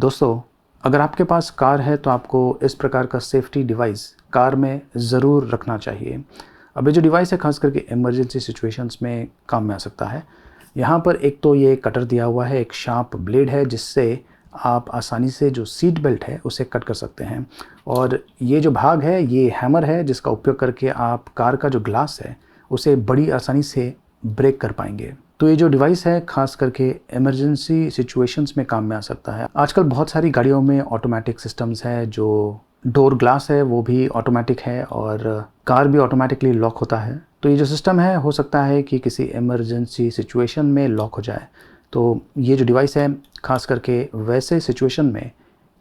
दोस्तों, अगर आपके पास कार है तो आपको इस प्रकार का सेफ्टी डिवाइस कार में ज़रूर रखना चाहिए। अब ये जो डिवाइस है ख़ास करके इमरजेंसी सिचुएशंस में काम में आ सकता है। यहाँ पर एक तो ये कटर दिया हुआ है, एक शार्प ब्लेड है जिससे आप आसानी से जो सीट बेल्ट है उसे कट कर सकते हैं। और ये जो भाग है ये हैमर है जिसका उपयोग करके आप कार का जो ग्लास है उसे बड़ी आसानी से ब्रेक कर पाएंगे। तो ये जो डिवाइस है खास करके इमरजेंसी सिचुएशंस में काम में आ सकता है। आजकल बहुत सारी गाड़ियों में ऑटोमेटिक सिस्टम्स है, जो डोर ग्लास है वो भी ऑटोमेटिक है और कार भी ऑटोमेटिकली लॉक होता है। तो ये जो सिस्टम है हो सकता है कि किसी इमरजेंसी सिचुएशन में लॉक हो जाए। तो ये जो डिवाइस है खास करके वैसे सिचुएशन में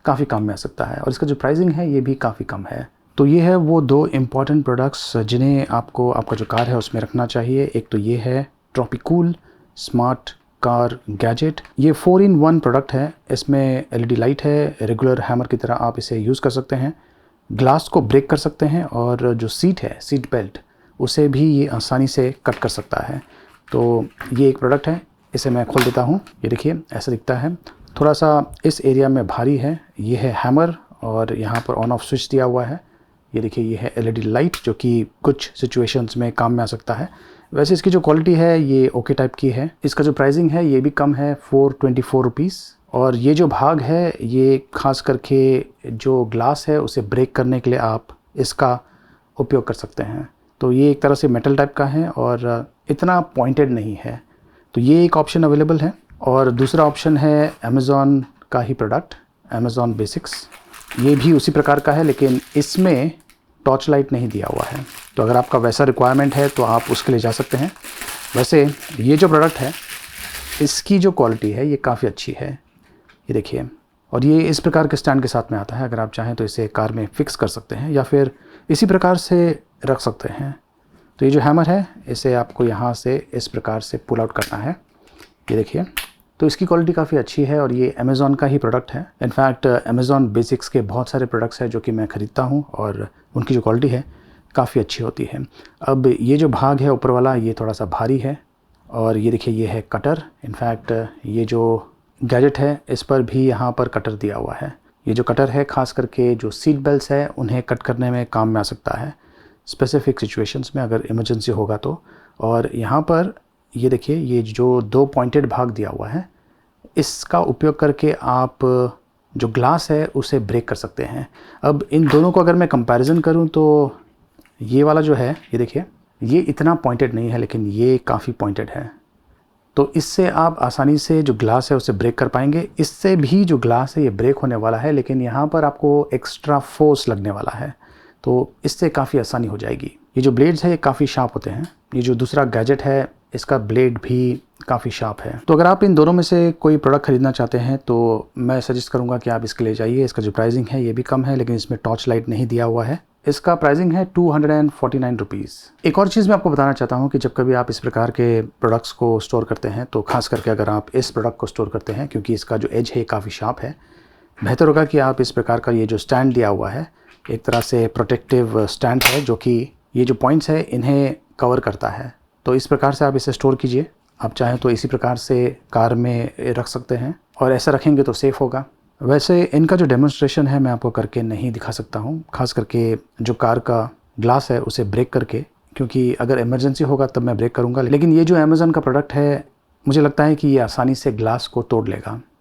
काफ़ी काम में आ सकता है और इसका जो प्राइसिंग है ये भी काफ़ी कम है। तो ये है वो दो इम्पॉर्टेंट प्रोडक्ट्स जिन्हें आपको आपका जो कार है उसमें रखना चाहिए। एक तो ये है ट्रॉपिकूल स्मार्ट कार गैजेट। ये 4-in-1 प्रोडक्ट है। इसमें एलईडी लाइट है, रेगुलर हैमर की तरह आप इसे यूज़ कर सकते हैं, ग्लास को ब्रेक कर सकते हैं और जो सीट है सीट बेल्ट उसे भी ये आसानी से कट कर सकता है। तो ये एक प्रोडक्ट है, इसे मैं खोल देता हूँ। ये देखिए ऐसा दिखता है, थोड़ा सा इस एरिया में भारी है। ये है हैमर और यहाँ पर ऑन ऑफ स्विच दिया हुआ है। ये देखिए ये है एलईडी लाइट जो कि कुछ सिचुएशंस में काम में आ सकता है। वैसे इसकी जो क्वालिटी है ये ओके टाइप की है। इसका जो प्राइसिंग है ये भी कम है, 424 रुपीज़। और ये जो भाग है ये खास करके जो ग्लास है उसे ब्रेक करने के लिए आप इसका उपयोग कर सकते हैं। तो ये एक तरह से मेटल टाइप का है और इतना पॉइंटेड नहीं है। तो ये एक ऑप्शन अवेलेबल है। और दूसरा ऑप्शन है अमेज़ॉन का ही प्रोडक्ट, अमेज़ॉन बेसिक्स। ये भी उसी प्रकार का है लेकिन इसमें टॉर्च लाइट नहीं दिया हुआ है। तो अगर आपका वैसा रिक्वायरमेंट है तो आप उसके लिए जा सकते हैं। वैसे ये जो प्रोडक्ट है इसकी जो क्वालिटी है ये काफ़ी अच्छी है, ये देखिए। और ये इस प्रकार के स्टैंड के साथ में आता है। अगर आप चाहें तो इसे कार में फिक्स कर सकते हैं या फिर इसी प्रकार से रख सकते हैं। तो ये जो हैमर है इसे आपको यहाँ से इस प्रकार से पुल आउट करना है, ये देखिए। तो इसकी क्वालिटी काफ़ी अच्छी है और ये अमेज़ॉन का ही प्रोडक्ट है। इनफैक्ट अमेज़ॉन बेसिक्स के बहुत सारे प्रोडक्ट्स हैं जो कि मैं ख़रीदता हूँ और उनकी जो क्वालिटी है काफ़ी अच्छी होती है। अब ये जो भाग है ऊपर वाला ये थोड़ा सा भारी है और ये देखिए ये है कटर। इनफैक्ट ये जो गैजेट है इस पर भी यहाँ पर कटर दिया हुआ है। ये जो कटर है खास करके जो सीट बेल्ट्स है उन्हें कट करने में काम में आ सकता है स्पेसिफिक सिचुएशंस में, अगर इमरजेंसी होगा तो। और यहाँ पर ये देखिए ये जो दो पॉइंटेड भाग दिया हुआ है इसका उपयोग करके आप जो ग्लास है उसे ब्रेक कर सकते हैं। अब इन दोनों को अगर मैं कंपैरिजन करूं तो ये वाला जो है ये देखिए ये इतना पॉइंटेड नहीं है लेकिन ये काफ़ी पॉइंटेड है। तो इससे आप आसानी से जो ग्लास है उसे ब्रेक कर पाएंगे। इससे भी जो ग्लास है ये ब्रेक होने वाला है लेकिन यहाँ पर आपको एक्स्ट्रा फोर्स लगने वाला है, तो इससे काफ़ी आसानी हो जाएगी। ये जो ब्लेड्स है ये काफ़ी शार्प होते हैं। ये जो दूसरा गैजेट है इसका ब्लेड भी काफ़ी शार्प है। तो अगर आप इन दोनों में से कोई प्रोडक्ट खरीदना चाहते हैं तो मैं सजेस्ट करूंगा कि आप इसके लिए जाइए। इसका जो प्राइसिंग है ये भी कम है लेकिन इसमें टॉर्च लाइट नहीं दिया हुआ है। इसका प्राइसिंग है 249 रुपीज़। एक और चीज़ मैं आपको बताना चाहता हूँ कि जब कभी आप इस प्रकार के प्रोडक्ट्स को स्टोर करते हैं तो खास करके अगर आप इस प्रोडक्ट को स्टोर करते हैं क्योंकि इसका जो एज है काफ़ी शार्प है, बेहतर होगा कि आप इस प्रकार का ये जो स्टैंड दिया हुआ है एक तरह से प्रोटेक्टिव स्टैंड है जो कि ये जो पॉइंट्स है इन्हें कवर करता है। तो इस प्रकार से आप इसे स्टोर कीजिए। आप चाहें तो इसी प्रकार से कार में रख सकते हैं और ऐसा रखेंगे तो सेफ़ होगा। वैसे इनका जो डेमोन्स्ट्रेशन है मैं आपको करके नहीं दिखा सकता हूँ, खास करके जो कार का ग्लास है उसे ब्रेक करके, क्योंकि अगर इमरजेंसी होगा तब मैं ब्रेक करूँगा। लेकिन ये जो अमेज़ॉन का प्रोडक्ट है मुझे लगता है कि ये आसानी से ग्लास को तोड़ लेगा।